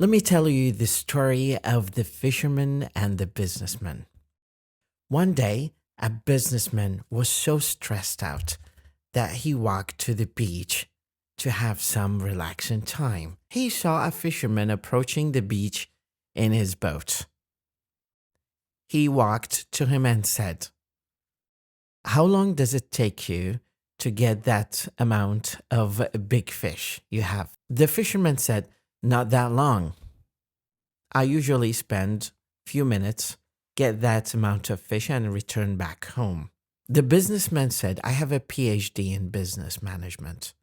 Let me tell you the story of the fisherman and the businessman. One day, a businessman was so stressed out that he walked to the beach to have some relaxing time. He saw a fisherman approaching the beach in his boat. He walked to him and said, "How long does it take you to get that amount of big fish you have?" The fisherman said, "Not that long. I usually spend a few minutes, get that amount of fish and return back home." The businessman said, "I have a PhD in business management,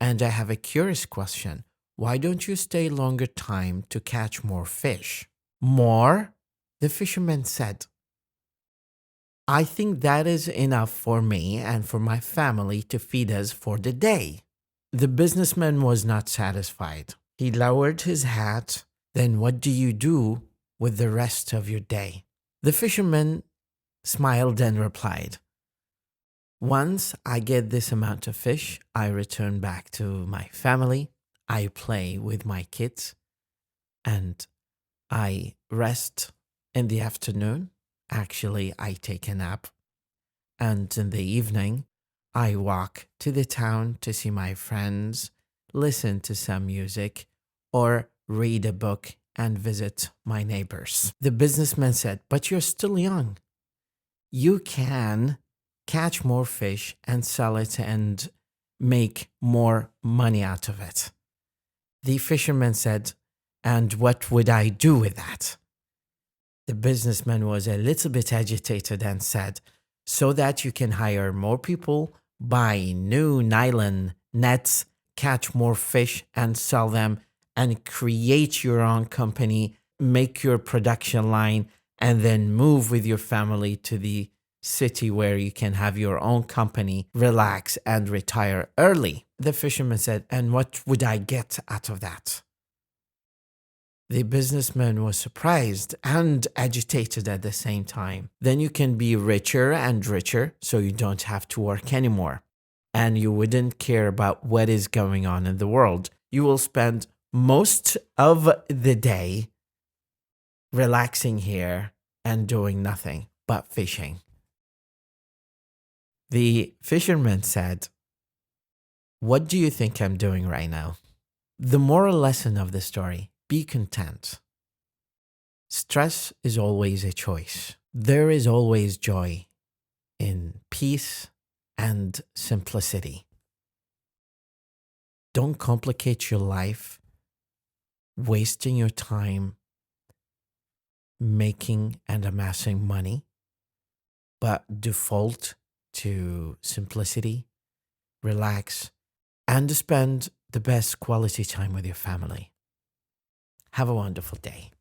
and I have a curious question. Why don't you stay longer time to catch more fish?" "More?" The fisherman said, "I think that is enough for me and for my family to feed us for the day." The businessman was not satisfied. He lowered his hat. "Then what do you do with the rest of your day?" The fisherman smiled and replied, "Once I get this amount of fish, I return back to my family, I play with my kids, and I rest in the afternoon. Actually, I take a nap. And in the evening, I walk to the town to see my friends, listen to some music, or read a book and visit my neighbors." The businessman said, "But you're still young. You can catch more fish and sell it and make more money out of it." The fisherman said, "And what would I do with that?" The businessman was a little bit agitated and said, "So that you can hire more people, buy new nylon nets, catch more fish and sell them, and create your own company, make your production line, and then move with your family to the city where you can have your own company, relax, and retire early." The fisherman said, "And what would I get out of that?" The businessman was surprised and agitated at the same time. "Then you can be richer and richer, so you don't have to work anymore. And you wouldn't care about what is going on in the world. You will spend most of the day relaxing here and doing nothing but fishing." The fisherman said, "What do you think I'm doing right now?" The moral lesson of the story: be content. Stress is always a choice. There is always joy in peace and simplicity. Don't complicate your life, wasting your time making and amassing money, but default to simplicity, relax, and spend the best quality time with your family. Have a wonderful day.